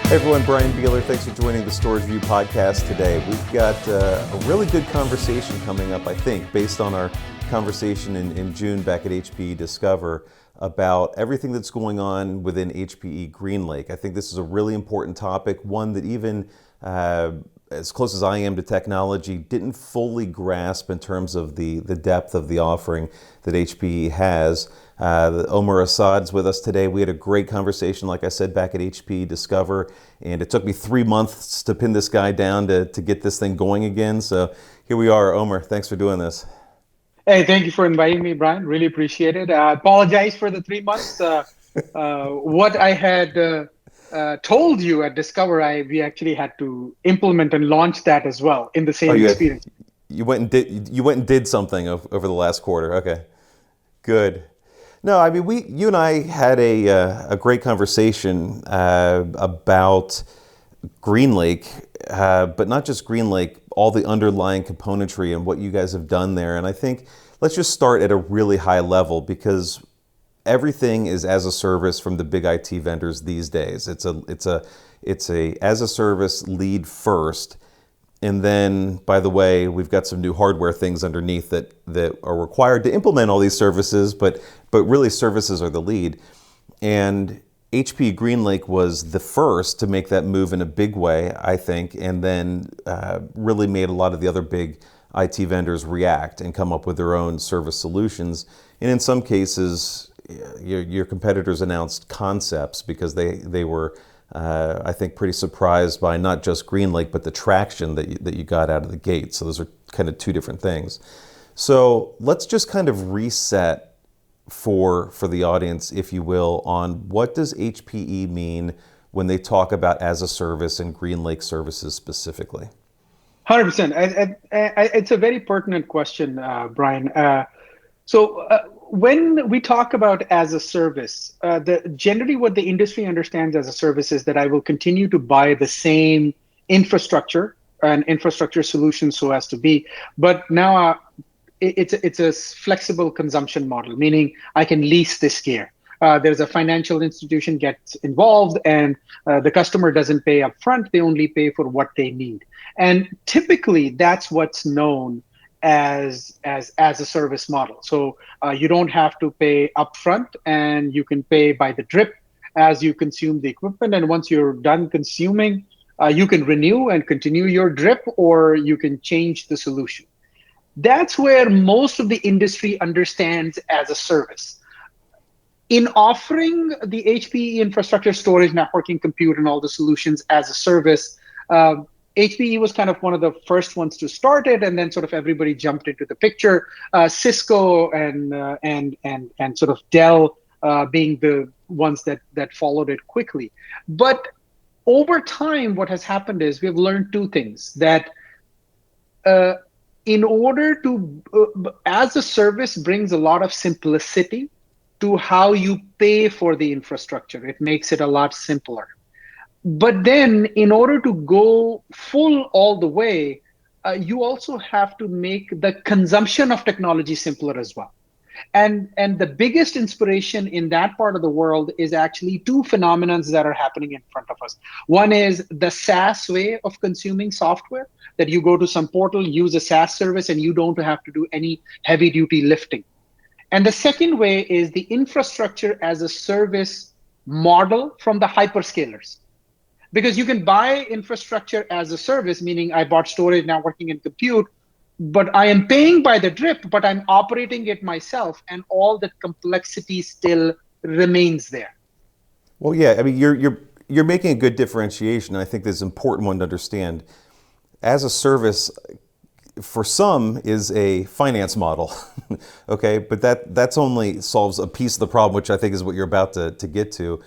Hey everyone, Brian Beeler. Thanks for joining the Storage View podcast today. We've got a really good conversation coming up, I think, based on our conversation in June back at HPE Discover about everything that's going on within HPE GreenLake. I think this is a really important topic, one that even as close as I am to technology, didn't fully grasp in terms of the depth of the offering that HPE has. Omar Assad's with us today. We had a great conversation, like I said, back at HPE Discover, and it took me 3 months to pin this guy down to get this thing going again. So here we are. Omar, thanks for doing this. Hey, thank you for inviting me, Brian. Really appreciate it. I apologize for the 3 months. What I had told you at Discover, we actually had to implement and launch that as well in the Oh, same experience. you went and did something over the last quarter. Okay, good. No, I mean you and I had a great conversation about GreenLake, but not just GreenLake, all the underlying componentry and what you guys have done there. And I think let's just start at a really high level, because everything is as a service from the big IT vendors these days. It's a as a service lead first. And then, by the way, we've got some new hardware things underneath that are required to implement all these services, but really services are the lead. And HPE GreenLake was the first to make that move in a big way, I think, and then really made a lot of the other big IT vendors react and come up with their own service solutions. And in some cases, your competitors announced concepts because they were I think pretty surprised by not just GreenLake, but the traction that you got out of the gate. So those are kind of two different things. So let's just kind of reset for the audience, if you will, on what does HPE mean when they talk about as a service and GreenLake services specifically? 100%. It's a very pertinent question, Brian. When we talk about as a service, generally what the industry understands as a service is that I will continue to buy the same infrastructure and infrastructure solution so as to be, but now it's a flexible consumption model, meaning I can lease this gear. There's a financial institution gets involved, and the customer doesn't pay upfront; they only pay for what they need. And typically, that's what's known as a service model. So you don't have to pay upfront, and you can pay by the drip as you consume the equipment. And once you're done consuming, you can renew and continue your drip, or you can change the solution. That's where most of the industry understands as a service. In offering the HPE infrastructure, storage, networking, compute, and all the solutions as a service, HPE was kind of one of the first ones to start it, and then sort of everybody jumped into the picture. Cisco and sort of Dell being the ones that followed it quickly. But over time, what has happened is we've learned two things: that in order to, as a service, brings a lot of simplicity to how you pay for the infrastructure. It makes it a lot simpler. But then in order to go full all the way, you also have to make the consumption of technology simpler as well. And the biggest inspiration in that part of the world is actually two phenomena that are happening in front of us. One is the SaaS way of consuming software, that you go to some portal, use a SaaS service, and you don't have to do any heavy duty lifting. And the second way is the infrastructure as a service model from the hyperscalers. Because you can buy infrastructure as a service, meaning I bought storage, networking, and compute, but I am paying by the drip, but I'm operating it myself, and all that complexity still remains there. Well, yeah, I mean you're making a good differentiation. I think this is an important one to understand. As a service, for some, is a finance model, okay, but that's only solves a piece of the problem, which I think is what you're about to get to.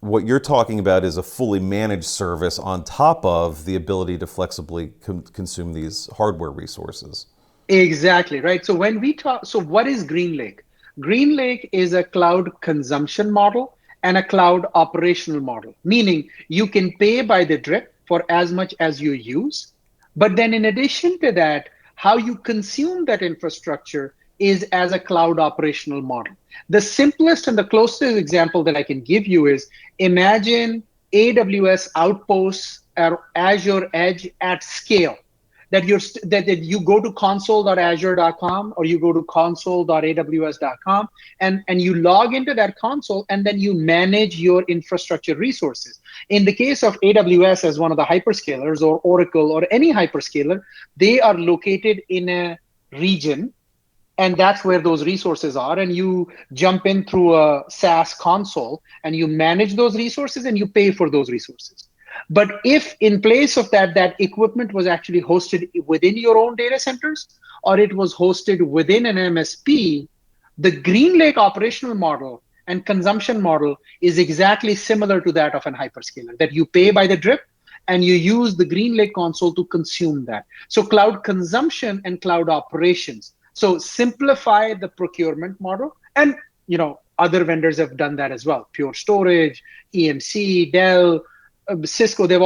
What you're talking about is a fully managed service on top of the ability to flexibly consume these hardware resources. Exactly, right? So when we talk, so what is GreenLake? GreenLake is a cloud consumption model and a cloud operational model, meaning you can pay by the drip for as much as you use. But then in addition to that, how you consume that infrastructure is as a cloud operational model. The simplest and the closest example that I can give you is, imagine AWS Outposts or Azure Edge at scale. That you go to console.azure.com or you go to console.aws.com and you log into that console and then you manage your infrastructure resources. In the case of AWS as one of the hyperscalers or Oracle or any hyperscaler, they are located in a region, and that's where those resources are, and you jump in through a SaaS console and you manage those resources and you pay for those resources. But if in place of that, that equipment was actually hosted within your own data centers or it was hosted within an MSP, the GreenLake operational model and consumption model is exactly similar to that of an hyperscaler, that you pay by the drip and you use the GreenLake console to consume that. So cloud consumption and cloud operations. So simplify the procurement model, and other vendors have done that as well. Pure Storage, EMC, Dell, Cisco, they've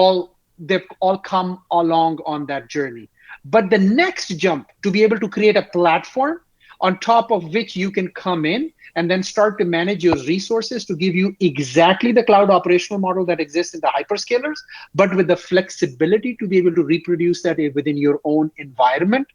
all come along on that journey. But the next jump to be able to create a platform on top of which you can come in and then start to manage your resources to give you exactly the cloud operational model that exists in the hyperscalers, but with the flexibility to be able to reproduce that within your own environment.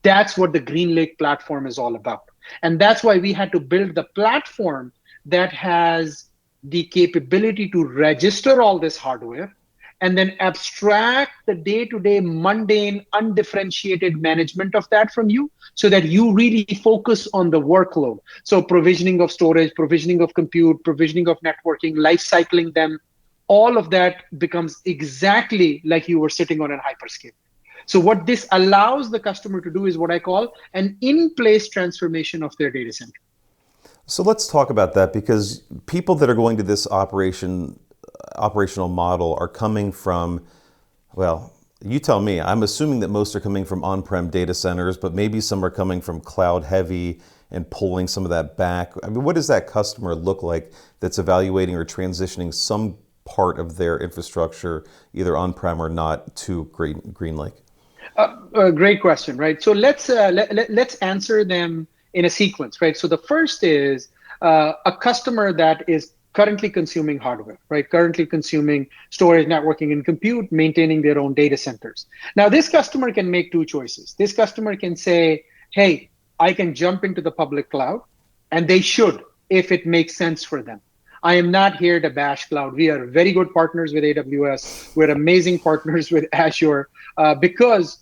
That's what the GreenLake platform is all about. And that's why we had to build the platform that has the capability to register all this hardware and then abstract the day-to-day mundane, undifferentiated management of that from you so that you really focus on the workload. So provisioning of storage, provisioning of compute, provisioning of networking, life cycling them, all of that becomes exactly like you were sitting on a hyperscaler. So what this allows the customer to do is what I call an in-place transformation of their data center. So let's talk about that, because people that are going to this operational model are coming from, well, you tell me. I'm assuming that most are coming from on-prem data centers, but maybe some are coming from cloud heavy and pulling some of that back. I mean, what does that customer look like that's evaluating or transitioning some part of their infrastructure, either on-prem or not, to GreenLake? Great question, right? So let's answer them in a sequence, right? So the first is a customer that is currently consuming hardware, right? Currently consuming storage, networking, and compute, maintaining their own data centers. Now, this customer can make two choices. This customer can say, hey, I can jump into the public cloud, and they should, if it makes sense for them. I am not here to bash cloud. We are very good partners with AWS. We're amazing partners with Azure because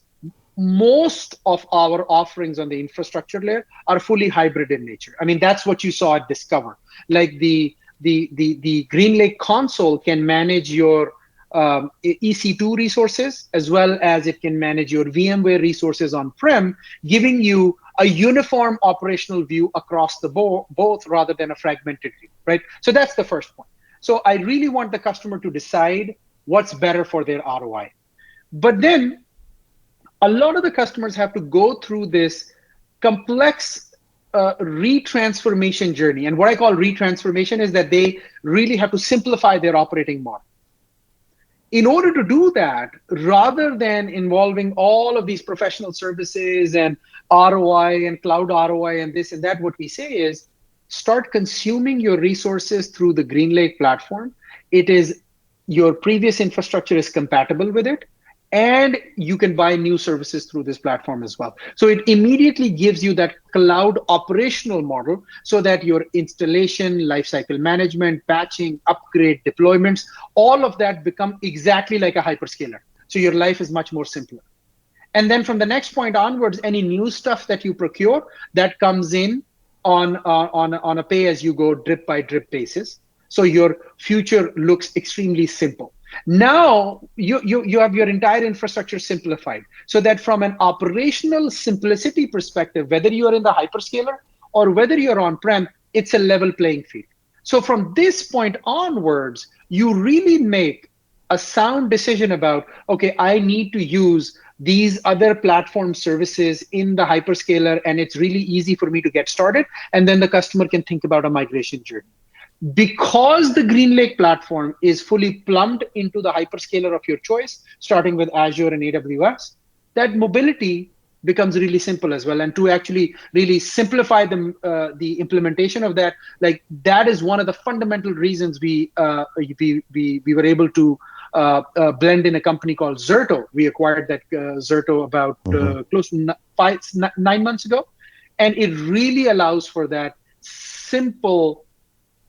most of our offerings on the infrastructure layer are fully hybrid in nature. I mean, that's what you saw at Discover. Like the GreenLake console can manage your EC2 resources as well as it can manage your VMware resources on-prem, giving you a uniform operational view across the both rather than a fragmented view, right? So that's the first point. So I really want the customer to decide what's better for their ROI. But then a lot of the customers have to go through this complex retransformation journey. And what I call retransformation is that they really have to simplify their operating model. In order to do that, rather than involving all of these professional services and ROI and cloud ROI and this and that, what we say is start consuming your resources through the GreenLake platform. It is your previous infrastructure is compatible with it, and you can buy new services through this platform as well. So it immediately gives you that cloud operational model so that your installation, lifecycle management, patching, upgrade, deployments, all of that become exactly like a hyperscaler. So your life is much more simpler. And then from the next point onwards, any new stuff that you procure, that comes in on a pay-as-you-go, drip-by-drip basis. So your future looks extremely simple. Now you have your entire infrastructure simplified so that from an operational simplicity perspective, whether you are in the hyperscaler or whether you're on-prem, it's a level playing field. So from this point onwards, you really make a sound decision about, okay, I need to use these other platform services in the hyperscaler, and it's really easy for me to get started. And then the customer can think about a migration journey. Because the GreenLake platform is fully plumbed into the hyperscaler of your choice, starting with Azure and AWS, that mobility becomes really simple as well. And to actually really simplify the implementation of that, like that is one of the fundamental reasons we were able to blend in a company called Zerto. We acquired that Zerto about close to 9 months ago, and it really allows for that simple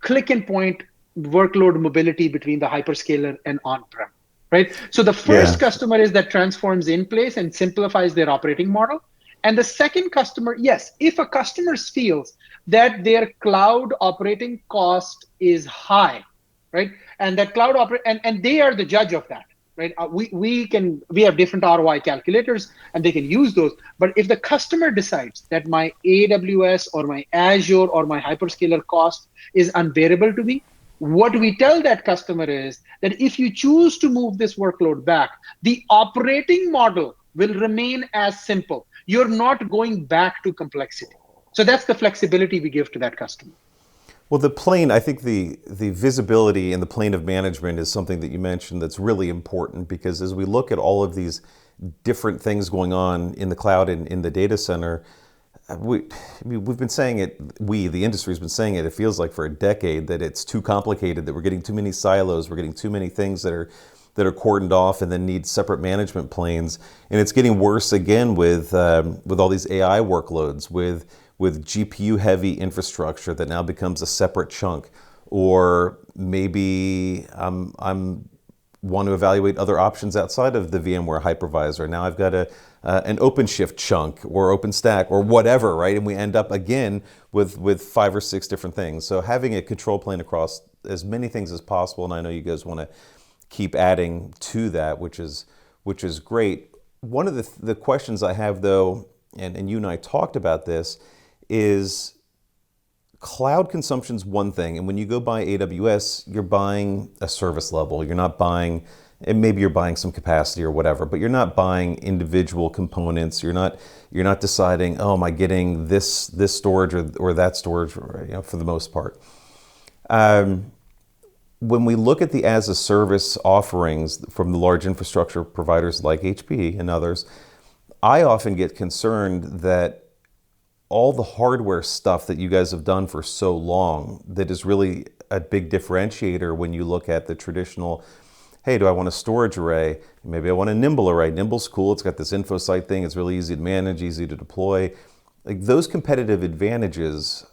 click and point workload mobility between the hyperscaler and on-prem, right? So the first customer is that transforms in place and simplifies their operating model. And the second customer, yes, if a customer feels that their cloud operating cost is high, right? And that cloud and they are the judge of that, right? We have different ROI calculators and they can use those. But if the customer decides that my AWS or my Azure or my hyperscaler cost is unbearable to me, what we tell that customer is that if you choose to move this workload back, the operating model will remain as simple. You're not going back to complexity. So that's the flexibility we give to that customer. Well, the plane, I think the visibility and the plane of management is something that you mentioned that's really important, because as we look at all of these different things going on in the cloud and in the data center, we've been saying it, the industry's been saying it, it feels like for a decade, that it's too complicated, that we're getting too many silos, we're getting too many things that are cordoned off and then need separate management planes. And it's getting worse again with all these AI workloads, with GPU heavy infrastructure that now becomes a separate chunk. Or maybe I'm want to evaluate other options outside of the VMware hypervisor. Now I've got an OpenShift chunk or OpenStack or whatever, right? And we end up again with 5 or 6 different things. So having a control plane across as many things as possible, and I know you guys want to keep adding to that, which is great. One of the questions I have though, and you and I talked about this, is cloud consumption's one thing, and when you go buy AWS, you're buying a service level. You're not buying, and maybe you're buying some capacity or whatever, but you're not buying individual components. You're not deciding, oh, am I getting this storage or that storage, for the most part. When we look at the as a service offerings from the large infrastructure providers like HPE and others, I often get concerned that all the hardware stuff that you guys have done for so long, that is really a big differentiator when you look at the traditional, hey, do I want a storage array? Maybe I want a Nimble array. Nimble's cool. It's got this InfoSight thing. It's really easy to manage, easy to deploy. Like those competitive advantages,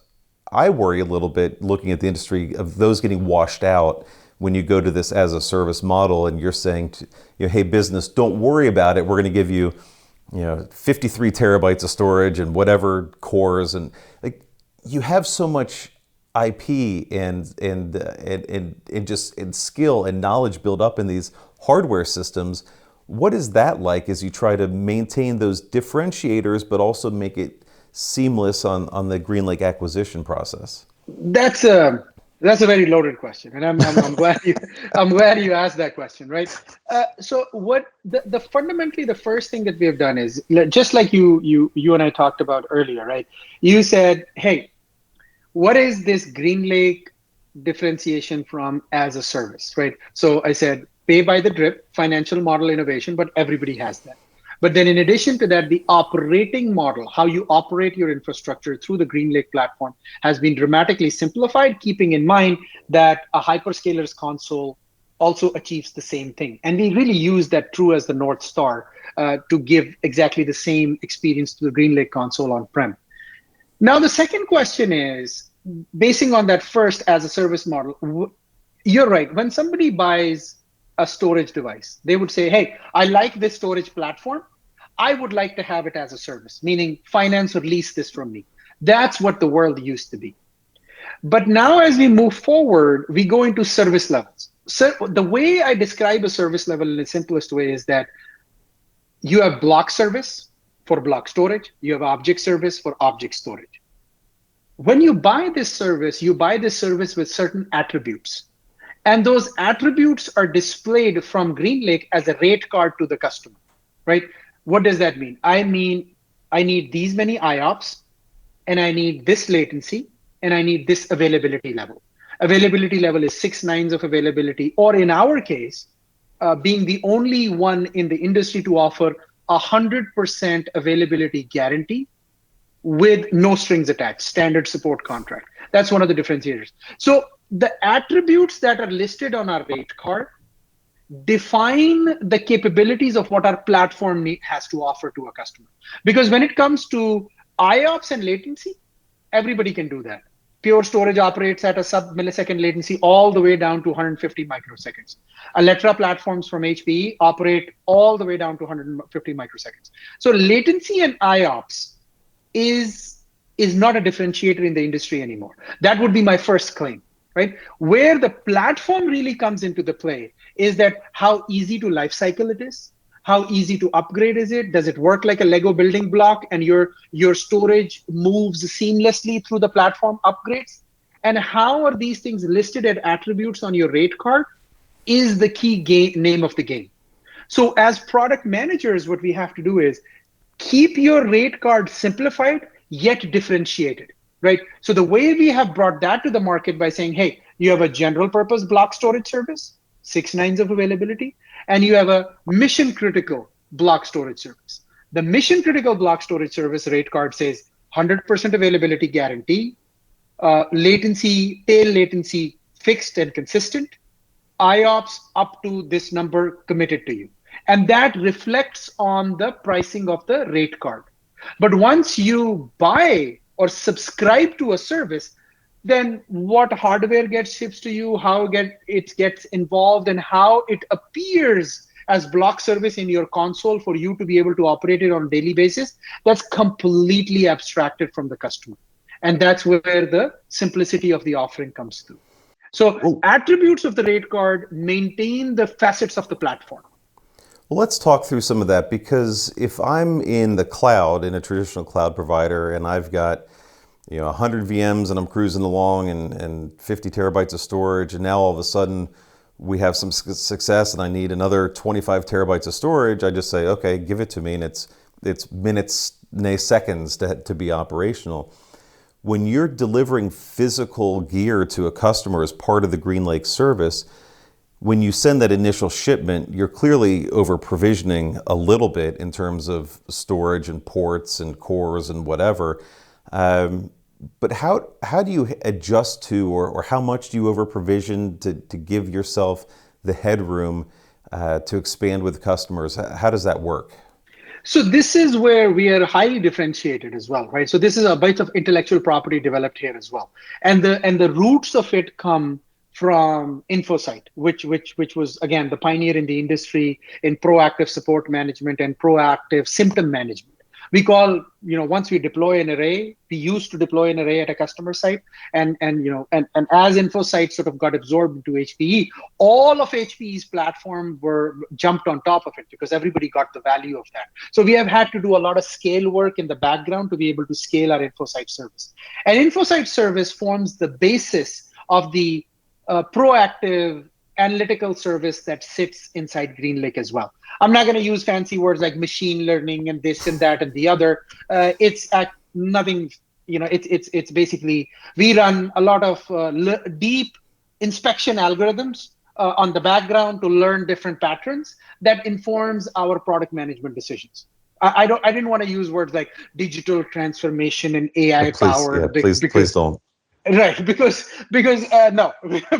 I worry a little bit looking at the industry of those getting washed out when you go to this as a service model and you're saying to, hey, business, don't worry about it. We're going to give you 53 terabytes of storage and whatever cores, and like you have so much IP and skill and knowledge built up in these hardware systems. What is that like as you try to maintain those differentiators, but also make it seamless on the GreenLake acquisition process? That's a very loaded question, and I'm glad you asked that question, right? So what the fundamentally the first thing that we have done is just like you and I talked about earlier, right? You said, hey, what is this GreenLake differentiation from as a service, right? So I said pay by the drip, financial model innovation, but everybody has that. But then in addition to that, the operating model, how you operate your infrastructure through the GreenLake platform, has been dramatically simplified, keeping in mind that a hyperscaler's console also achieves the same thing. And we really use that true as the North Star to give exactly the same experience to the GreenLake console on-prem. Now, the second question is, basing on that first as a service model, you're right. When somebody buys a storage device, they would say, hey, I like this storage platform. I would like to have it as a service, meaning finance or lease this from me. That's what the world used to be. But now as we move forward, we go into service levels. So the way I describe a service level in the simplest way is that you have block service for block storage. You have object service for object storage. When you buy this service with certain attributes. And those attributes are displayed from GreenLake as a rate card to the customer, right? What does that mean? I mean, I need these many IOPS, and I need this latency, and I need this availability level. Availability level is 6 nines of availability, or in our case, being the only one in the industry to offer 100% availability guarantee with no strings attached, standard support contract. That's one of the differentiators. So the attributes that are listed on our rate card define the capabilities of what our platform has to offer to a customer. Because when it comes to IOPS and latency, everybody can do that. Pure Storage operates at a sub-millisecond latency all the way down to 150 microseconds. Alletra platforms from HPE operate all the way down to 150 microseconds. So latency and IOPS is not a differentiator in the industry anymore. That would be my first claim, right? Where the platform really comes into the play is that how easy to lifecycle it is, how easy to upgrade is it? Does it work like a Lego building block and your storage moves seamlessly through the platform upgrades? And how are these things listed as attributes on your rate card is the key name of the game. So as product managers, what we have to do is keep your rate card simplified, yet differentiated, right? So the way we have brought that to the market by saying, hey, you have a general purpose block storage service, 6 nines of availability, and you have a mission critical block storage service. The mission critical block storage service rate card says 100% availability guarantee, tail latency fixed and consistent, IOPS up to this number committed to you. And that reflects on the pricing of the rate card. But once you buy or subscribe to a service, then what hardware gets shipped to you, how it gets involved, and how it appears as block service in your console for you to be able to operate it on a daily basis, that's completely abstracted from the customer. And that's where the simplicity of the offering comes through. So attributes of the rate card maintain the facets of the platform. Well, let's talk through some of that, because if I'm in the cloud, in a traditional cloud provider, and I've got 100 VMs and I'm cruising along and 50 terabytes of storage, and now all of a sudden we have some success and I need another 25 terabytes of storage, I just say, okay, give it to me, and it's minutes, nay seconds to be operational. When you're delivering physical gear to a customer as part of the GreenLake service, when you send that initial shipment, you're clearly over provisioning a little bit in terms of storage and ports and cores and whatever. But how do you adjust to, or how much do you over provision to give yourself the headroom to expand with customers? How does that work? So this is where we are highly differentiated as well, right? So this is a bit of intellectual property developed here as well. And the roots of it come from InfoSight, which was, again, the pioneer in the industry in proactive support management and proactive symptom management. We call, once we deploy an array, we used to deploy an array at a customer site, and as InfoSight sort of got absorbed into HPE, all of HPE's platform were jumped on top of it because everybody got the value of that. So we have had to do a lot of scale work in the background to be able to scale our InfoSight service. And InfoSight service forms the basis of the proactive analytical service that sits inside GreenLake as well. I'm not going to use fancy words like machine learning and this and that and the other. It's nothing, it's basically, we run a lot of deep inspection algorithms on the background to learn different patterns that informs our product management decisions. I didn't want to use words like digital transformation and AI powered. Please don't. Right, because no,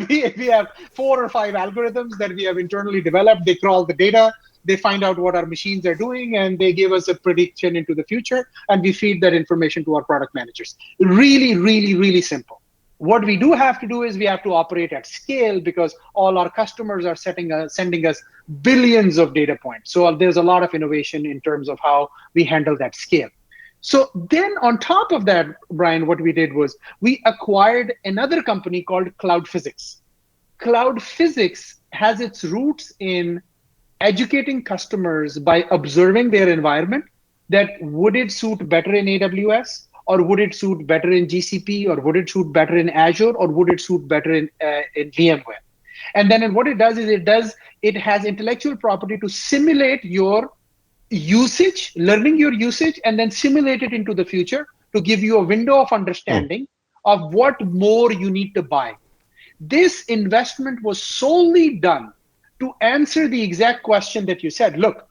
we have 4 or 5 algorithms that we have internally developed. They crawl the data, they find out what our machines are doing, and they give us a prediction into the future, and we feed that information to our product managers. Really, really, really simple. What we do have to do is we have to operate at scale because all our customers are sending us billions of data points. So there's a lot of innovation in terms of how we handle that scale. So then on top of that, Brian, what we did was we acquired another company called Cloud Physics. Cloud Physics has its roots in educating customers by observing their environment, that would it suit better in AWS, or would it suit better in GCP, or would it suit better in Azure, or would it suit better in VMware? And then what it does is it has intellectual property to simulate your usage, learning your usage, and then simulate it into the future to give you a window of understanding of what more you need to buy. This investment was solely done to answer the exact question that you said. Look,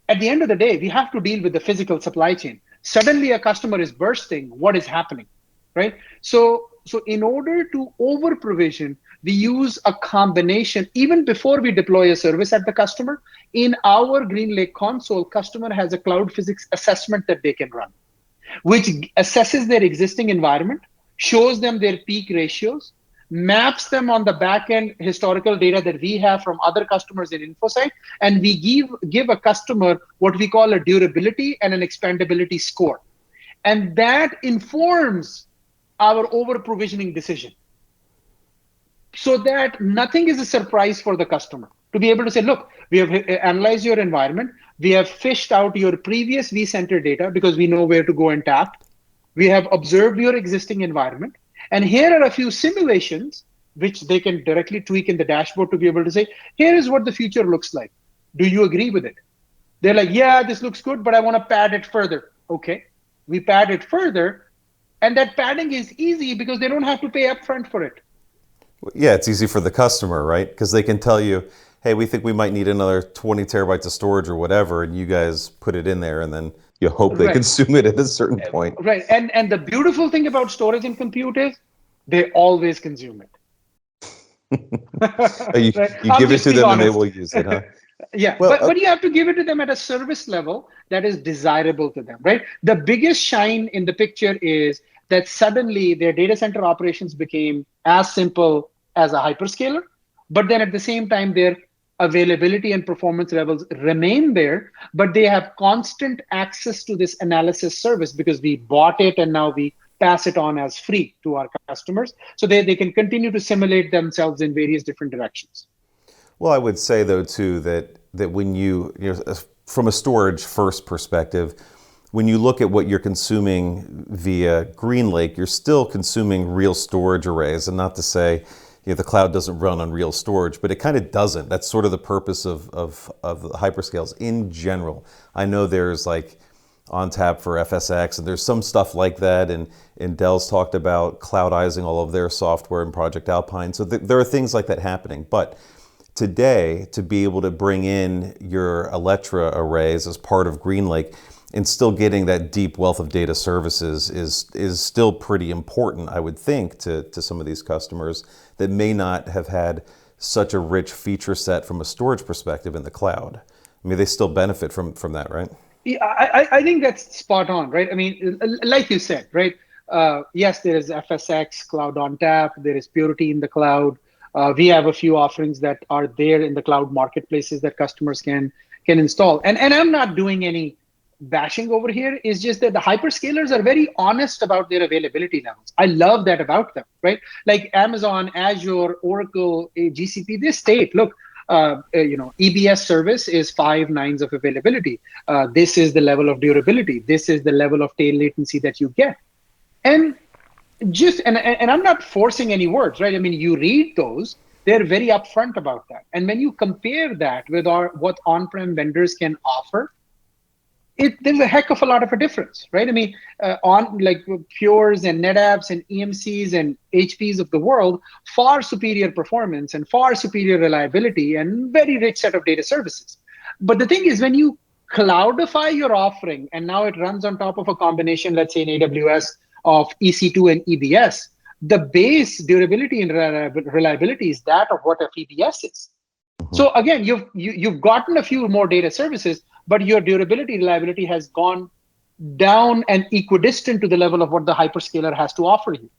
At the end of the day, we have to deal with the physical supply chain. Suddenly a customer is bursting. What is happening, right? So in order to over provision, we use a combination. Even before we deploy a service at the customer, in our GreenLake console, customer has a cloud physics assessment that they can run, which assesses their existing environment, shows them their peak ratios, maps them on the back end historical data that we have from other customers in InfoSight, and we give a customer what we call a durability and an expandability score. And that informs our over provisioning decision, so that nothing is a surprise for the customer. To be able to say, look, we have analyzed your environment, we have fished out your previous vCenter data because we know where to go and tap. We have observed your existing environment. And here are a few simulations which they can directly tweak in the dashboard to be able to say, here is what the future looks like. Do you agree with it? They're like, yeah, this looks good, but I want to pad it further. Okay, we pad it further. And that padding is easy because they don't have to pay upfront for it. Yeah, it's easy for the customer, right? Because they can tell you, hey, we think we might need another 20 terabytes of storage or whatever, and you guys put it in there, and then you hope they Right. consume it at a certain point. Right. And the beautiful thing about storage and compute is they always consume it. You, Right? you I'm give it just to being them and they honest. will use it, huh? Yeah, Well, but you have to give it to them at a service level that is desirable to them, right? The biggest shine in the picture is that suddenly their data center operations became as simple as a hyperscaler, but then at the same time, their availability and performance levels remain there, but they have constant access to this analysis service because we bought it and now we pass it on as free to our customers. So they can continue to simulate themselves in various different directions. Well, I would say though too that when you know, from a storage first perspective, when you look at what you're consuming via GreenLake, you're still consuming real storage arrays, and not to say the cloud doesn't run on real storage, but it kind of doesn't. That's sort of the purpose of the hyperscales in general. I know there's like ONTAP for FSX, and there's some stuff like that, and Dell's talked about cloudizing all of their software in Project Alpine. So there are things like that happening, but today, to be able to bring in your Alletra arrays as part of GreenLake and still getting that deep wealth of data services is still pretty important, I would think, to some of these customers that may not have had such a rich feature set from a storage perspective in the cloud. I mean, they still benefit from that, right? Yeah, I think that's spot on, right? I mean, like you said, right? Yes, there is FSX, Cloud ONTAP, there is Purity in the cloud. We have a few offerings that are there in the cloud marketplaces that customers can install. And I'm not doing any bashing over here. It's just that the hyperscalers are very honest about their availability levels. I love that about them, right? Like Amazon, Azure, Oracle, GCP, they state, look, EBS service is 5 nines of availability. This is the level of durability. This is the level of tail latency that you get. And I'm not forcing any words, right? I mean, you read those, they're very upfront about that. And when you compare that with what on-prem vendors can offer, there's a heck of a lot of a difference, right? I mean, on like Pures and NetApps and EMCs and HPs of the world, far superior performance and far superior reliability and very rich set of data services. But the thing is, when you cloudify your offering and now it runs on top of a combination, let's say in AWS, of EC2 and EBS, the base durability and reliability is that of what a EBS is. Mm-hmm. So again, you've gotten a few more data services, but your durability, reliability has gone down and equidistant to the level of what the hyperscaler has to offer you.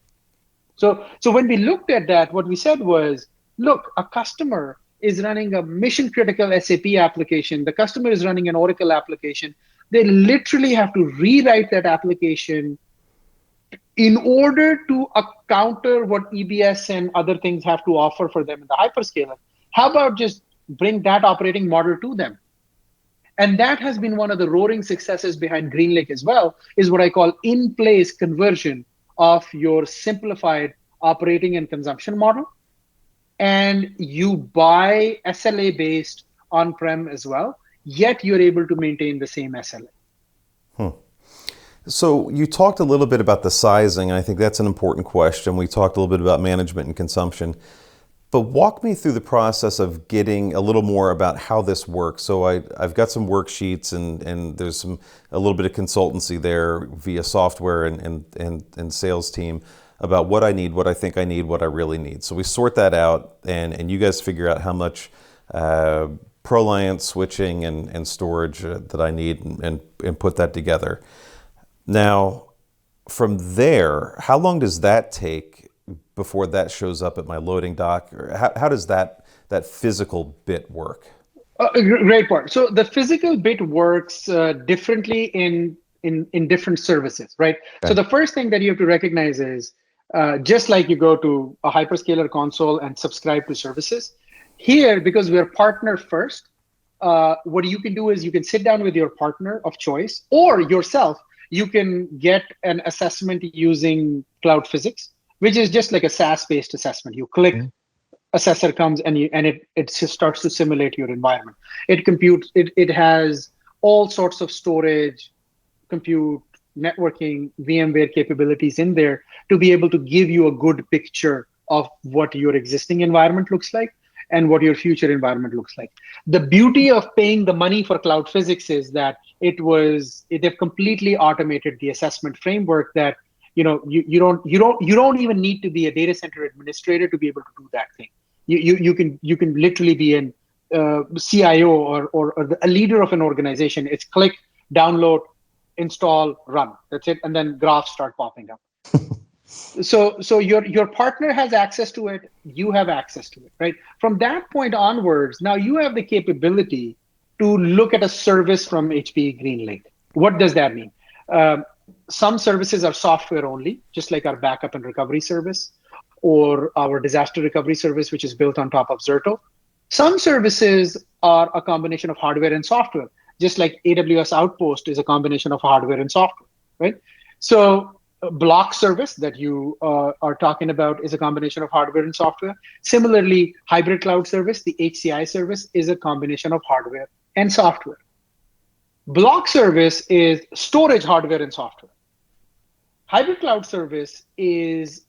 So when we looked at that, what we said was, look, a customer is running a mission critical SAP application. The customer is running an Oracle application. They literally have to rewrite that application in order to counter what EBS and other things have to offer for them in the hyperscaler. How about just bring that operating model to them? And that has been one of the roaring successes behind GreenLake as well, is what I call in-place conversion of your simplified operating and consumption model. And you buy SLA-based on-prem as well, yet you're able to maintain the same SLA. So you talked a little bit about the sizing, and I think that's an important question. We talked a little bit about management and consumption. But walk me through the process of getting a little more about how this works. So I've got some worksheets and there's a little bit of consultancy there via software and sales team about what I need, what I think I need, what I really need. So we sort that out and you guys figure out how much ProLiant switching and storage that I need and put that together. Now, from there, how long does that take before that shows up at my loading dock? Or how does that physical bit work? Great point. So the physical bit works differently in different services, right? So Okay. the first thing that you have to recognize is just like you go to a hyperscaler console and subscribe to services, here, because we're partner first, what you can do is you can sit down with your partner of choice or yourself. You can get an assessment using Cloud Physics, which is just like a SaaS-based assessment. You click, assessor comes, and it just starts to simulate your environment. It computes. It has all sorts of storage, compute, networking, VMware capabilities in there to be able to give you a good picture of what your existing environment looks like and what your future environment looks like. The beauty of paying the money for Cloud Physics is that they've completely automated the assessment framework that you don't even need to be a data center administrator to be able to do that thing. You can literally be an CIO or a leader of an organization. It's click, download, install, run. That's it, and then graphs start popping up. So your partner has access to it, you have access to it, right? From that point onwards, now you have the capability to look at a service from HPE GreenLake. What does that mean? Some services are software only, just like our backup and recovery service or our disaster recovery service, which is built on top of Zerto. Some services are a combination of hardware and software, just like AWS Outpost is a combination of hardware and software, right? So block service that you are talking about is a combination of hardware and software. Similarly, hybrid cloud service, the HCI service, is a combination of hardware and software. Block service is storage, hardware, and software. Hybrid cloud service is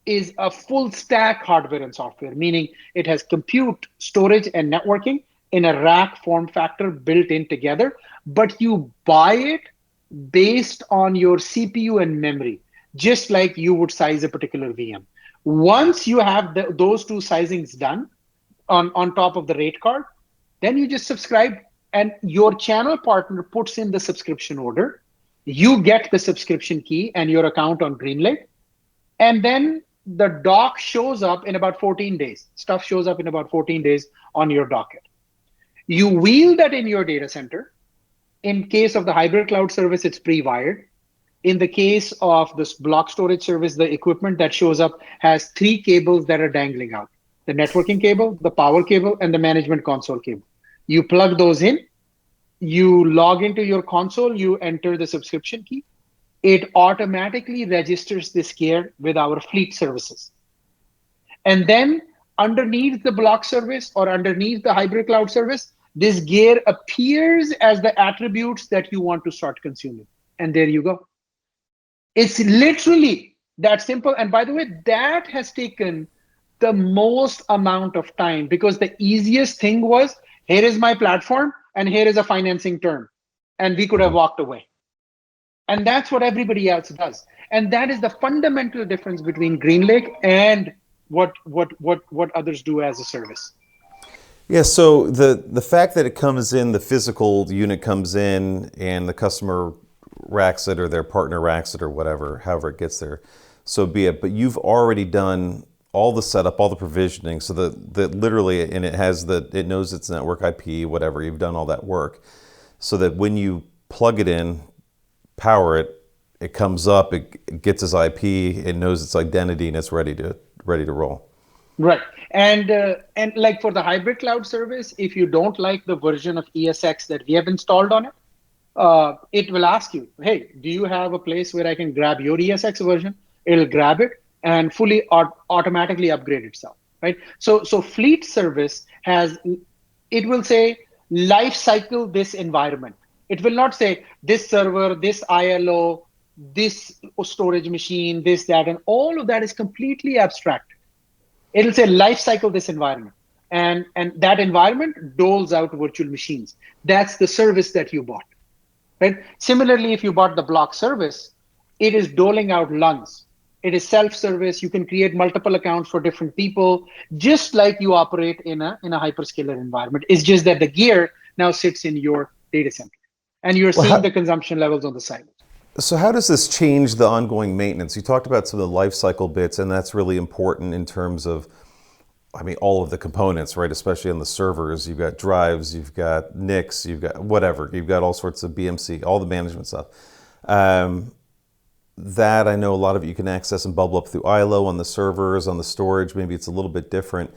a full stack hardware and software, meaning it has compute, storage, and networking in a rack form factor built in together, but you buy it based on your CPU and memory, just like you would size a particular VM. Once you have those two sizings done on top of the rate card, then you just subscribe and your channel partner puts in the subscription order. You get the subscription key and your account on GreenLake. And then the dock shows up in about 14 days. Stuff shows up in about 14 days on your docket. You wheel that in your data center. In case of the hybrid cloud service, it's pre-wired. In the case of this block storage service, the equipment that shows up has 3 cables that are dangling out: the networking cable, the power cable, and the management console cable. You plug those in, you log into your console, you enter the subscription key. It automatically registers this gear with our fleet services. And then underneath the block service or underneath the hybrid cloud service, this gear appears as the attributes that you want to start consuming. And there you go. It's literally that simple. And by the way, that has taken the most amount of time because the easiest thing was, here is my platform and here is a financing term. And we could have walked away. And that's what everybody else does. And that is the fundamental difference between GreenLake and what others do as a service. Yeah, so the fact that it comes in, the physical unit comes in and the customer racks it or their partner racks it or whatever, however it gets there, so be it. But you've already done all the setup, all the provisioning, so that literally, and it knows its network IP, whatever, you've done all that work, so that when you plug it in, power it, it comes up, it gets its IP, it knows its identity, and it's ready to roll. Right. And like for the hybrid cloud service, if you don't like the version of ESX that we have installed on it, it will ask you, hey, do you have a place where I can grab your ESX version? It'll grab it and fully automatically upgrade itself, right? So fleet service it will say life cycle this environment. It will not say this server, this ILO, this storage machine, this, that, and all of that is completely abstracted. It'll say life cycle this environment. And that environment doles out virtual machines. That's the service that you bought. Right? Similarly, if you bought the block service, it is doling out lungs. It is self-service. You can create multiple accounts for different people, just like you operate in a hyperscaler environment. It's just that the gear now sits in your data center, and you're Well, seeing the consumption levels on the side. so how does this change the ongoing maintenance? You talked about some of the life cycle bits, and that's really important in terms of, I mean, all of the components, right? Especially on the servers, you've got drives, you've got NICs, you've got whatever, you've got all sorts of BMC, all the management stuff. That I know a lot of it you can access and bubble up through ILO on the servers, on the storage. Maybe it's a little bit different.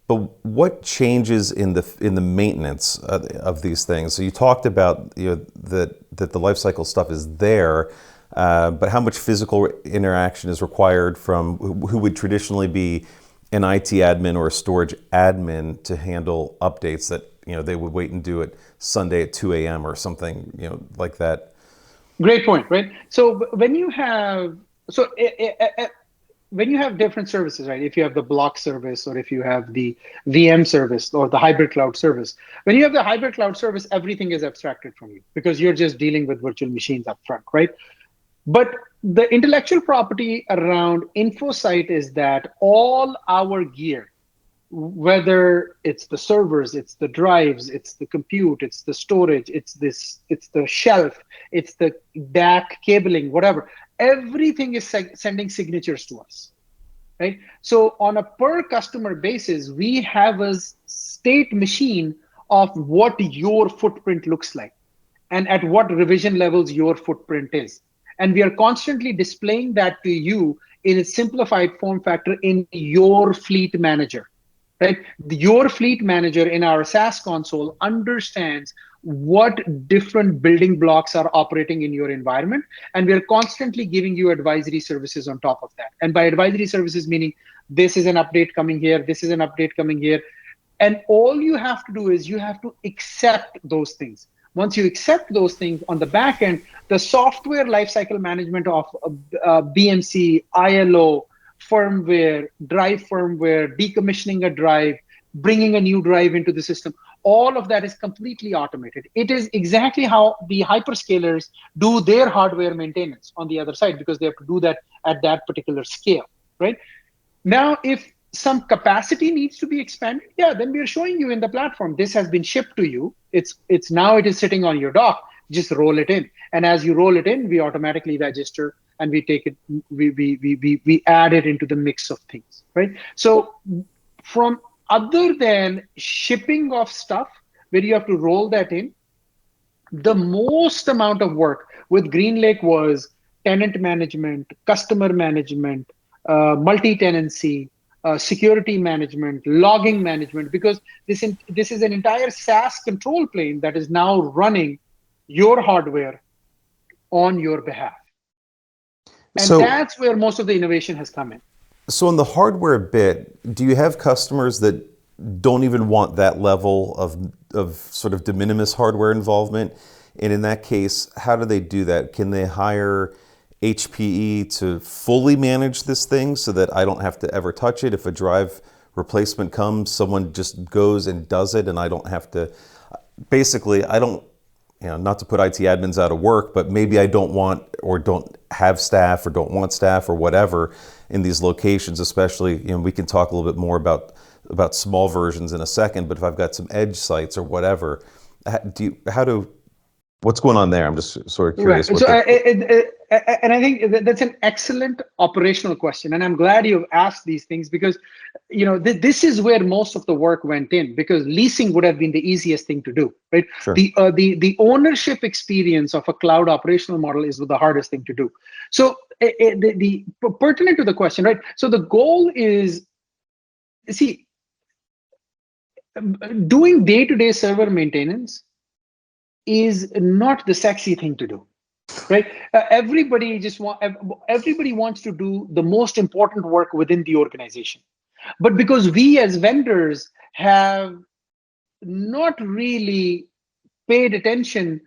But what changes in the maintenance of these things? So you talked about that the life cycle stuff is there, but how much physical interaction is required from who would traditionally be an IT admin or a storage admin to handle updates that they would wait and do it Sunday at 2 a.m. or something like that? Great point, right? So when you have different services, right? If you have the block service, or if you have the VM service, or the hybrid cloud service, when you have the hybrid cloud service, everything is abstracted from you because you're just dealing with virtual machines up front, right? But the intellectual property around InfoSight is that all our gear, whether it's the servers, it's the drives, it's the compute, it's the storage, it's the shelf, it's the DAC cabling, whatever, everything is sending signatures to us, right? So on a per customer basis, we have a state machine of what your footprint looks like and at what revision levels your footprint is. And we are constantly displaying that to you in a simplified form factor in your fleet manager. Right? Your fleet manager in our SaaS console understands what different building blocks are operating in your environment. And we're constantly giving you advisory services on top of that. And by advisory services, meaning this is an update coming here, this is an update coming here. And all you have to do is you have to accept those things. Once you accept those things on the back end, the software lifecycle management of BMC, ILO, firmware, drive firmware, decommissioning a drive, bringing a new drive into the system, all of that is completely automated. It is exactly how the hyperscalers do their hardware maintenance on the other side, because they have to do that at that particular scale, right? Now, if some capacity needs to be expanded, yeah, then we're showing you in the platform, this has been shipped to you. It is sitting on your dock, just roll it in. And as you roll it in, we automatically register and we take it, we add it into the mix of things, right? So from other than shipping of stuff where you have to roll that in, the most amount of work with GreenLake was tenant management, customer management, multi-tenancy, security management, logging management, because this is an entire SaaS control plane that is now running your hardware on your behalf. And that's where most of the innovation has come in. So in the hardware bit, do you have customers that don't even want that level of sort of de minimis hardware involvement? And in that case, how do they do that? Can they hire HPE to fully manage this thing so that I don't have to ever touch it? If a drive replacement comes, someone just goes and does it, and I don't have to, basically, I don't, not to put IT admins out of work, but maybe I don't want or don't have staff or don't want staff or whatever in these locations, especially, we can talk a little bit more about small versions in a second, but if I've got some edge sites or whatever, what's going on there? I'm just sort of curious. Right. So, and I think that's an excellent operational question, and I'm glad you've asked these things, because this is where most of the work went in, because leasing would have been the easiest thing to do, right? Sure. The ownership experience of a cloud operational model is the hardest thing to do. So the pertinent to the question, right? So the goal is, see, doing day-to-day server maintenance is not the sexy thing to do, right? Everybody wants to do the most important work within the organization. But because we as vendors have not really paid attention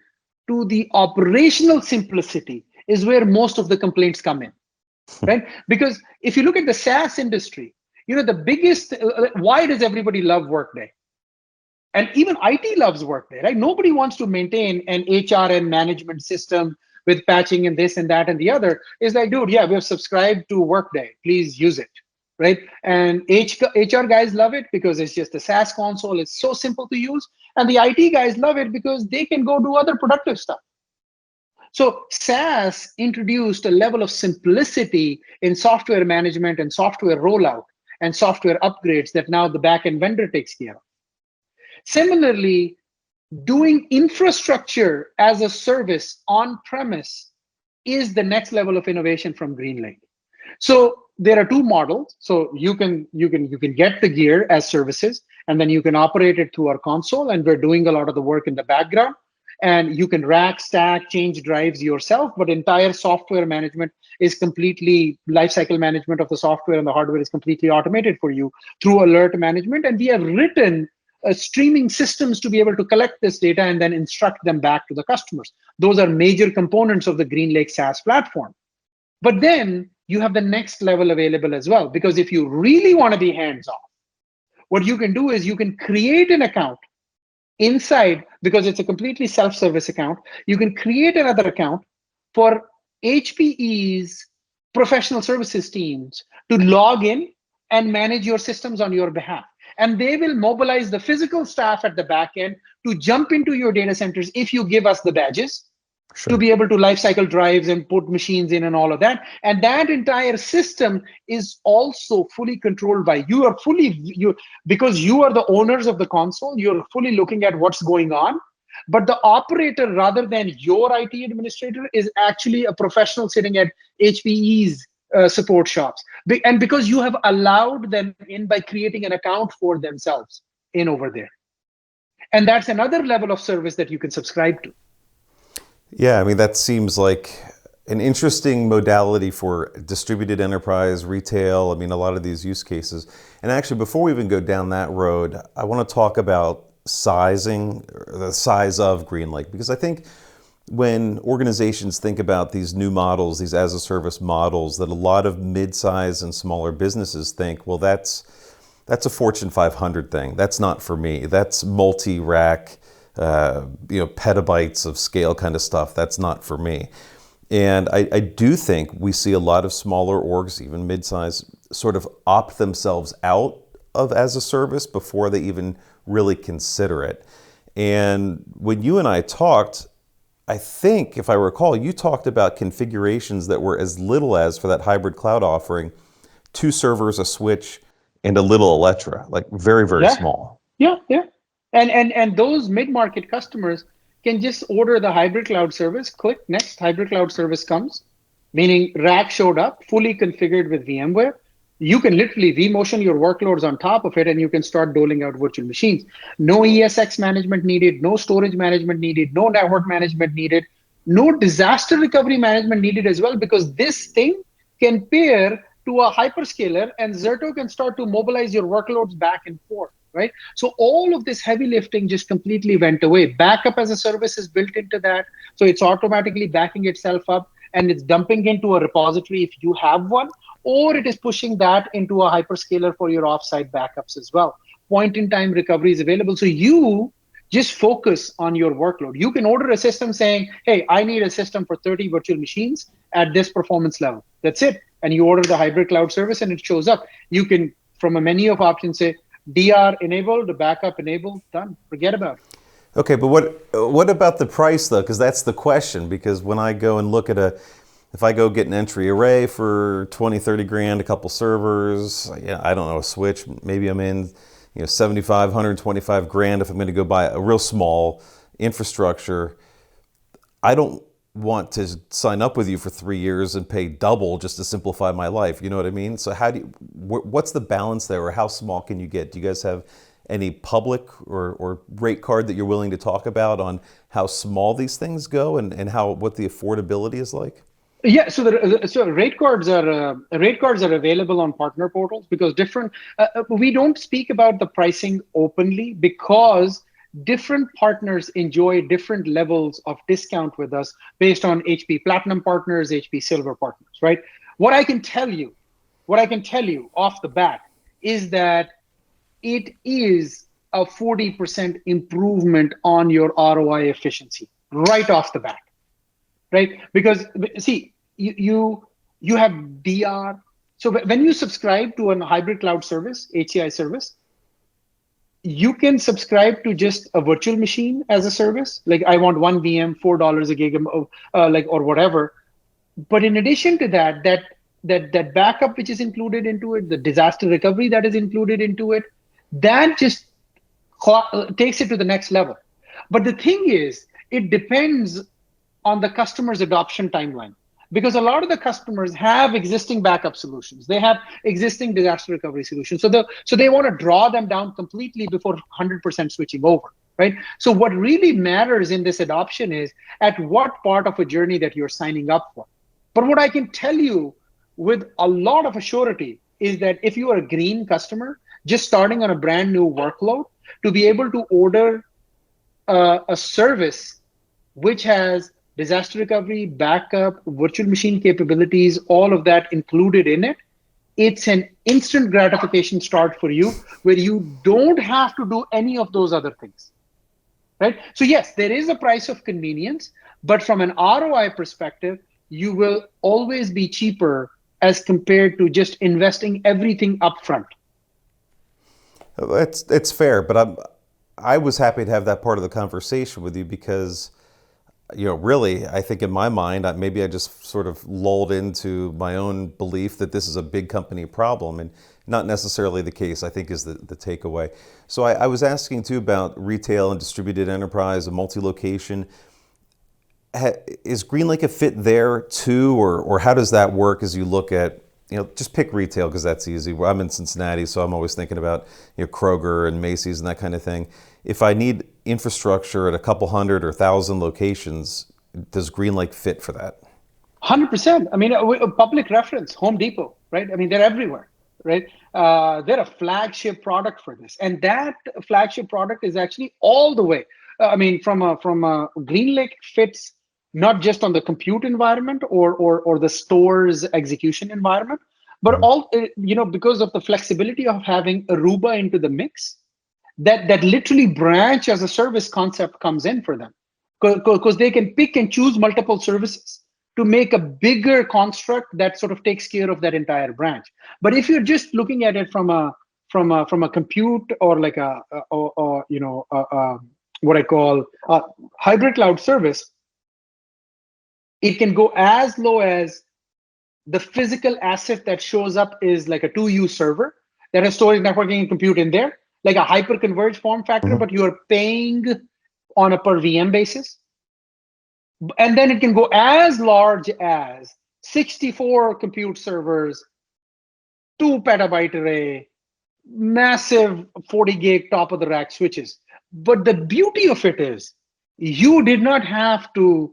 to the operational simplicity is where most of the complaints come in, right? Because if you look at the SaaS industry, the biggest, why does everybody love Workday? And even IT loves Workday, right? Nobody wants to maintain an HR and management system with patching and this and that and the other. It's like, dude, yeah, we have subscribed to Workday. Please use it, right? And HR guys love it because it's just a SaaS console. It's so simple to use. And the IT guys love it because they can go do other productive stuff. So SaaS introduced a level of simplicity in software management and software rollout and software upgrades that now the backend vendor takes care of. Similarly, doing infrastructure as a service on premise is the next level of innovation from GreenLake. So there are two models. So you can get the gear as services, and then you can operate it through our console. And we're doing a lot of the work in the background. And you can rack, stack, change drives yourself, but entire software management is completely, lifecycle management of the software and the hardware is completely automated for you through alert management. And we have written streaming systems to be able to collect this data and then instruct them back to the customers. Those are major components of the GreenLake SaaS platform. But then you have the next level available as well, because if you really want to be hands-off, what you can do is you can create an account inside, because it's a completely self-service account. You can create another account for HPE's professional services teams to log in and manage your systems on your behalf. And they will mobilize the physical staff at the back end to jump into your data centers if you give us the badges. Sure. To be able to lifecycle drives and put machines in and all of that. And that entire system is also fully controlled by you. Because you are the owners of the console, you're fully looking at what's going on. But the operator, rather than your IT administrator, is actually a professional sitting at HPE's support shops. And because you have allowed them in by creating an account for themselves in over there. And that's another level of service that you can subscribe to. Yeah, I mean, that seems like an interesting modality for distributed enterprise, retail. I mean, a lot of these use cases. And actually, before we even go down that road, I want to talk about sizing, the size of GreenLake, because I think when organizations think about these new models, these as a service models, that a lot of mid-size and smaller businesses think, well, that's a Fortune 500 thing. That's not for me. That's multi-rack, petabytes of scale kind of stuff. That's not for me. And I do think we see a lot of smaller orgs, even mid-size, sort of opt themselves out of as a service before they even really consider it. And when you and I talked, I think, if I recall, you talked about configurations that were as little as, for that hybrid cloud offering, 2 servers, a switch, and a little Electra, like very, very small. Yeah. And those mid-market customers can just order the hybrid cloud service, click next, hybrid cloud service comes, meaning rack showed up, fully configured with VMware. You can literally vMotion your workloads on top of it, and you can start doling out virtual machines. No ESX management needed, no storage management needed, no network management needed, no disaster recovery management needed as well, because this thing can pair to a hyperscaler, and Zerto can start to mobilize your workloads back and forth. Right? So all of this heavy lifting just completely went away. Backup as a service is built into that. So it's automatically backing itself up, and it's dumping into a repository if you have one, or it is pushing that into a hyperscaler for your offsite backups as well. Point-in-time recovery is available. So you just focus on your workload. You can order a system saying, hey, I need a system for 30 virtual machines at this performance level. That's it. And you order the hybrid cloud service and it shows up. You can, from a menu of options, say, DR enabled, backup enabled, done. Forget about it. Okay, but what about the price though? Because that's the question. Because when I go and look at if I go get an entry array for 20, 30 grand, a couple servers, I don't know, a switch, maybe I'm in 75, 125 grand if I'm going to go buy a real small infrastructure. I don't want to sign up with you for 3 years and pay double just to simplify my life. You know what I mean? So what's the balance there, or how small can you get? Do you guys have any public or rate card that you're willing to talk about on how small these things go and what the affordability is like? Yeah, so rate cards are available on partner portals, because we don't speak about the pricing openly because different partners enjoy different levels of discount with us based on HP Platinum partners, HP Silver partners, right? What I can tell you off the bat is that it is a 40% improvement on your ROI efficiency right off the bat, right? Because see, you have DR. So when you subscribe to a hybrid cloud service, HCI service, you can subscribe to just a virtual machine as a service. Like I want one VM, $4 a gig, like or whatever. But in addition to that, that backup which is included into it, the disaster recovery that is included into it, that just takes it to the next level. But the thing is, it depends on the customer's adoption timeline. Because a lot of the customers have existing backup solutions, they have existing disaster recovery solutions, so they want to draw them down completely before 100% switching over, right? So what really matters in this adoption is at what part of a journey that you're signing up for. But what I can tell you with a lot of assurity is that if you are a green customer just starting on a brand new workload, to be able to order a service which has disaster recovery, backup, virtual machine capabilities, all of that included in it, it's an instant gratification start for you where you don't have to do any of those other things, right? So yes, there is a price of convenience, but from an ROI perspective, you will always be cheaper as compared to just investing everything upfront. It's fair, but I was happy to have that part of the conversation with you because, really, I think in my mind, maybe I just sort of lulled into my own belief that this is a big company problem, and not necessarily the case, I think is the takeaway. So I was asking too about retail and distributed enterprise and multi-location. Is GreenLake a fit there too, or how does that work as you look at, just pick retail because that's easy. I'm in Cincinnati, so I'm always thinking about Kroger and Macy's and that kind of thing. If I need infrastructure at a couple hundred or 1,000 locations, does GreenLake fit for that? 100%. I mean, a public reference, Home Depot, right? I mean, they're everywhere, right? They're a flagship product for this, and that flagship product is actually all the way. I mean, from a GreenLake fits not just on the compute environment or the store's execution environment, but all because of the flexibility of having Aruba into the mix, that literally branch as a service concept comes in for them, because they can pick and choose multiple services to make a bigger construct that sort of takes care of that entire branch. But if you're just looking at it from a compute or like what I call a hybrid cloud service, it can go as low as the physical asset that shows up is like a 2U server that has storage, networking, and compute in there, like a hyper-converged form factor, but you are paying on a per VM basis. And then it can go as large as 64 compute servers, 2 petabyte array, massive 40 gig top of the rack switches. But the beauty of it is you did not have to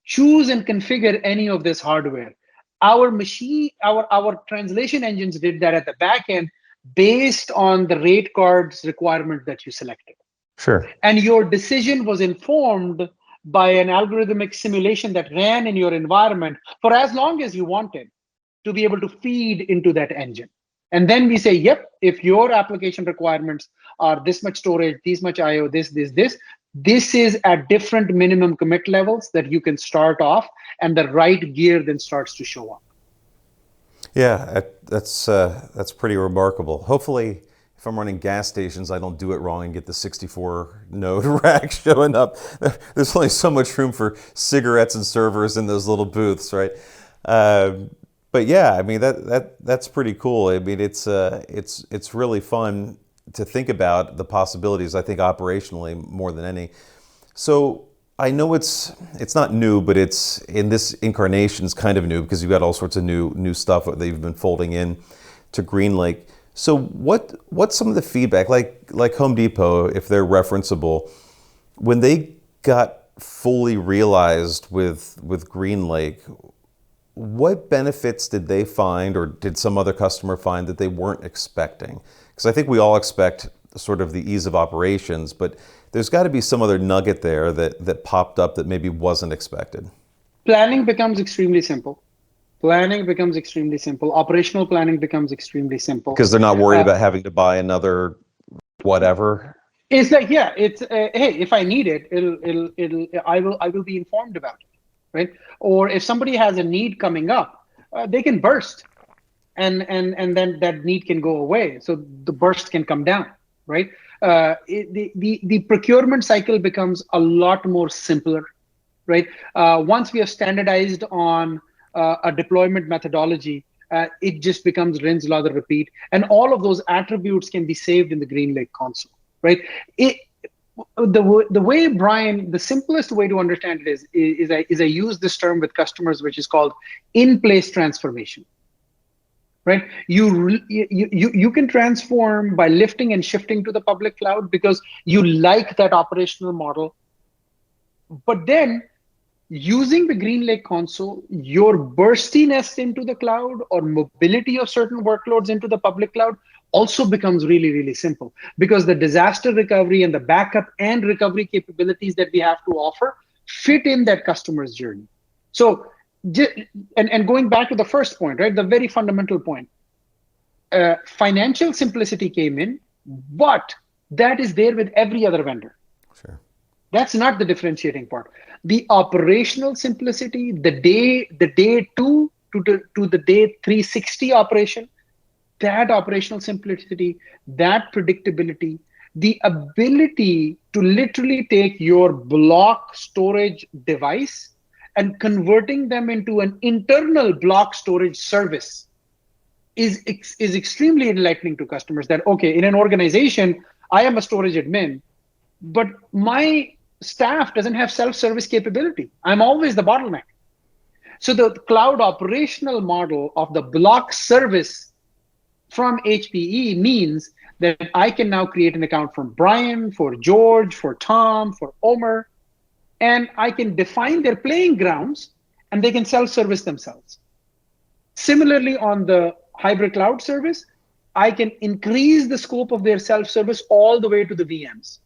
choose and configure any of this hardware. Our machine, our translation engines did that at the back end based on the rate cards requirement that you selected. Sure. And your decision was informed by an algorithmic simulation that ran in your environment for as long as you wanted to be able to feed into that engine. And then we say, yep, if your application requirements are this much storage, this much IO, this is at different minimum commit levels that you can start off, and the right gear then starts to show up. Yeah, that's pretty remarkable. Hopefully, if I'm running gas stations, I don't do it wrong and get the 64 node rack showing up. There's only so much room for cigarettes and servers in those little booths, right? But yeah, I mean that's pretty cool. I mean it's really fun to think about the possibilities. I think operationally more than any. So I know it's not new, but it's in this incarnation is kind of new because you've got all sorts of new stuff that you've been folding in to GreenLake. So what's some of the feedback, like Home Depot, if they're referenceable, when they got fully realized with GreenLake, what benefits did they find, or did some other customer find that they weren't expecting? Because I think we all expect sort of the ease of operations, but there's got to be some other nugget there that popped up that maybe wasn't expected. Planning becomes extremely simple. Planning becomes extremely simple. Operational planning becomes extremely simple. Because they're not worried Uh, about having to buy another whatever. it's like, yeah, it's hey, if I need it, I will be informed about it, right? Or if somebody has a need coming up, they can burst, and then that need can go away. So the burst can come down, right? The procurement cycle becomes a lot more simpler, right? Once we have standardized on a deployment methodology, it just becomes rinse, lather, repeat, and all of those attributes can be saved in the GreenLake console, right? It, the way, Brian, the simplest way to understand it is I use this term with customers, which is called in-place transformation, right? You can transform by lifting and shifting to the public cloud because you like that operational model, but then using the GreenLake console, your burstiness into the cloud or mobility of certain workloads into the public cloud also becomes really, really simple because the disaster recovery and the backup and recovery capabilities that we have to offer fit in that customer's journey. So, and going back to the first point, right, the very fundamental point, financial simplicity came in, but that is there with every other vendor. Sure. That's not the differentiating part. The operational simplicity, the day two to the day 360 operation, that operational simplicity, that predictability, the ability to literally take your block storage device and converting them into an internal block storage service is extremely enlightening to customers. That, okay, in an organization, I am a storage admin, but my staff doesn't have self-service capability. I'm always the bottleneck. So the cloud operational model of the block service from HPE means that I can now create an account from Brian, for George, for Tom, for Omer, and I can define their playing grounds and they can self-service themselves. Similarly, on the hybrid cloud service, I can increase the scope of their self-service all the way to the VMs.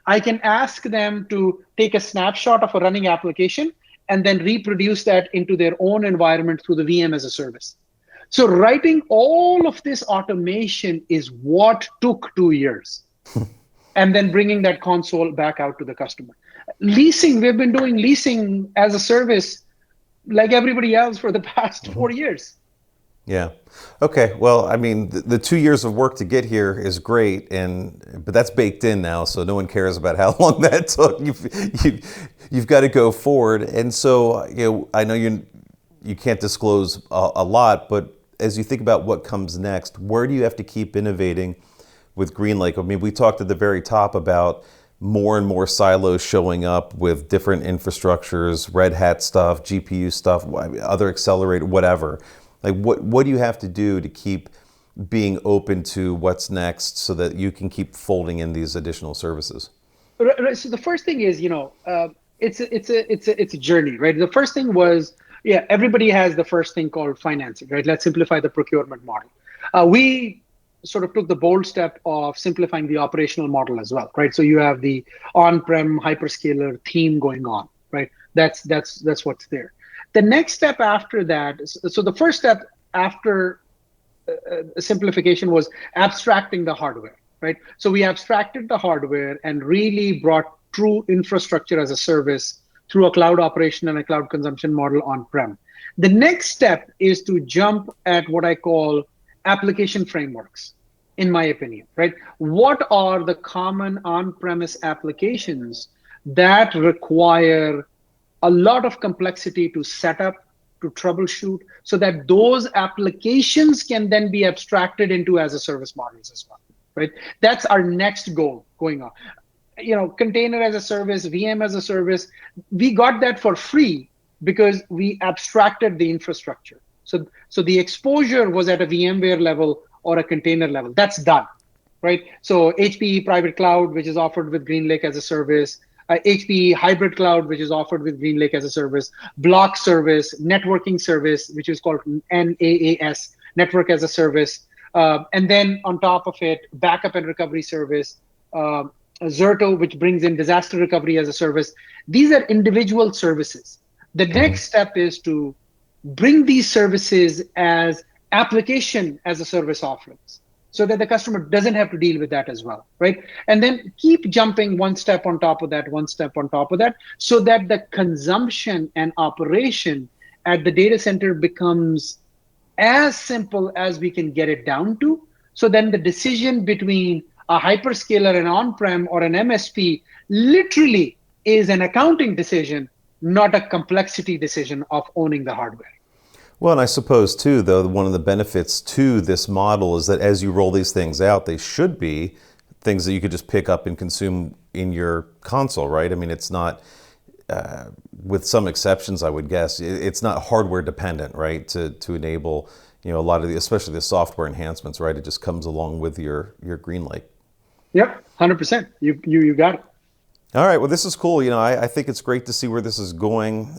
I can ask them to take a snapshot of a running application and then reproduce that into their own environment through the VM as a service. So writing all of this automation is what took 2 years. And then bringing that console back out to the customer. Leasing, we've been doing leasing as a service like everybody else for the past 4 years. Yeah. Okay. Well, I mean, the 2 years of work to get here is great, but that's baked in now, so no one cares about how long that took. You've got to go forward, and so I know you can't disclose a lot, but as you think about what comes next, where do you have to keep innovating with GreenLake? I mean, we talked at the very top about more and more silos showing up with different infrastructures, Red Hat stuff, GPU stuff, other accelerator, whatever. Like, what do you have to do to keep being open to what's next so that you can keep folding in these additional services? So the first thing is, it's a journey, right? The first thing was, yeah, everybody has the first thing called financing, right? Let's simplify the procurement model. We sort of took the bold step of simplifying the operational model as well, right? So you have the on-prem hyperscaler theme going on, right? That's what's there. The next step after that, so the first step after simplification was abstracting the hardware, right? So we abstracted the hardware and really brought true infrastructure as a service through a cloud operation and a cloud consumption model on-prem. The next step is to jump at what I call application frameworks, in my opinion, right? What are the common on-premise applications that require a lot of complexity to set up, to troubleshoot, so that those applications can then be abstracted into as a service models as well, right? That's our next goal going on. Container as a service, VM as a service, we got that for free because we abstracted the infrastructure. So the exposure was at a VMware level or a container level. That's done, right? So HPE Private Cloud, which is offered with GreenLake as a service, HPE Hybrid Cloud, which is offered with GreenLake as a service, block service, networking service, which is called NAAS, Network as a Service, and then on top of it, backup and recovery service, Zerto, which brings in disaster recovery as a service. These are individual services. The next step is to bring these services as application as a service offerings so that the customer doesn't have to deal with that as well, right? And then keep jumping one step on top of that, one step on top of that, so that the consumption and operation at the data center becomes as simple as we can get it down to. So then the decision between a hyperscaler, an on-prem, or an MSP literally is an accounting decision, not a complexity decision of owning the hardware. Well, and I suppose too, though, one of the benefits to this model is that as you roll these things out, they should be things that you could just pick up and consume in your console, right? I mean, it's not, with some exceptions, I would guess, it's not hardware dependent, right? To enable, a lot of the, especially the software enhancements, right? It just comes along with your GreenLake. Yep, 100%. You got it. All right. Well, this is cool. I think it's great to see where this is going.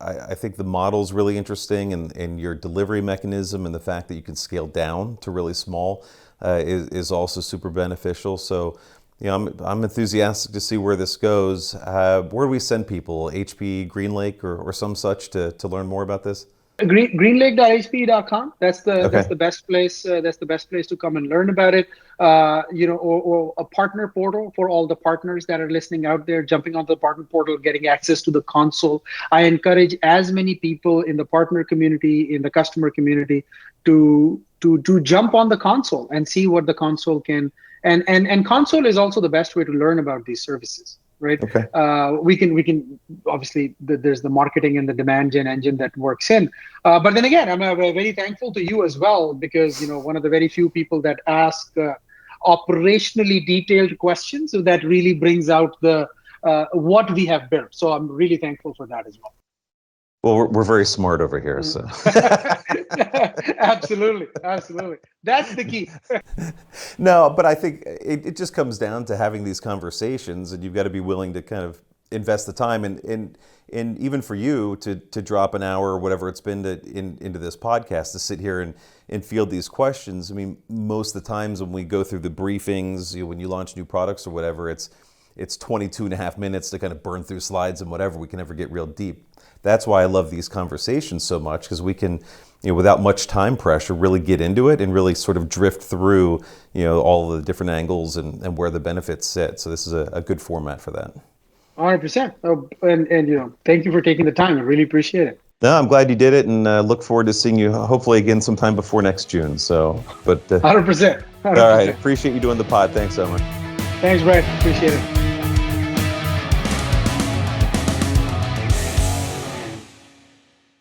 I think the model's really interesting, and your delivery mechanism and the fact that you can scale down to really small is also super beneficial. So, I'm enthusiastic to see where this goes. Where do we send people? HPE GreenLake or some such to learn more about this? Greenlake.hpe.com. That's the Okay. that's the best place. That's the best place to come and learn about it. Or a partner portal for all the partners that are listening out there, jumping on the partner portal, getting access to the console. I encourage as many people in the partner community, in the customer community, to jump on the console and see what the console can. And console is also the best way to learn about these services. Right. Okay. We can obviously there's the marketing and the demand gen engine that works in. But then again, I'm very thankful to you as well, because one of the very few people that ask operationally detailed questions, so that really brings out the what we have built. So I'm really thankful for that as well. Well, we're very smart over here, so. Absolutely. That's the key. No, but I think it just comes down to having these conversations, and you've got to be willing to kind of invest the time, and even for you to drop an hour or whatever it's been into this podcast to sit here and field these questions. I mean, most of the times when we go through the briefings, when you launch new products or whatever, it's 22 and a half minutes to kind of burn through slides and whatever. We can never get real deep. That's why I love these conversations so much, because we can, without much time pressure, really get into it and really sort of drift through, all the different angles and where the benefits sit. So this is a good format for that. 100%. And thank you for taking the time. I really appreciate it. No, I'm glad you did it, and look forward to seeing you hopefully again sometime before next June. So, but 100%. All right, appreciate you doing the pod. Thanks so much. Thanks, Brad. Appreciate it.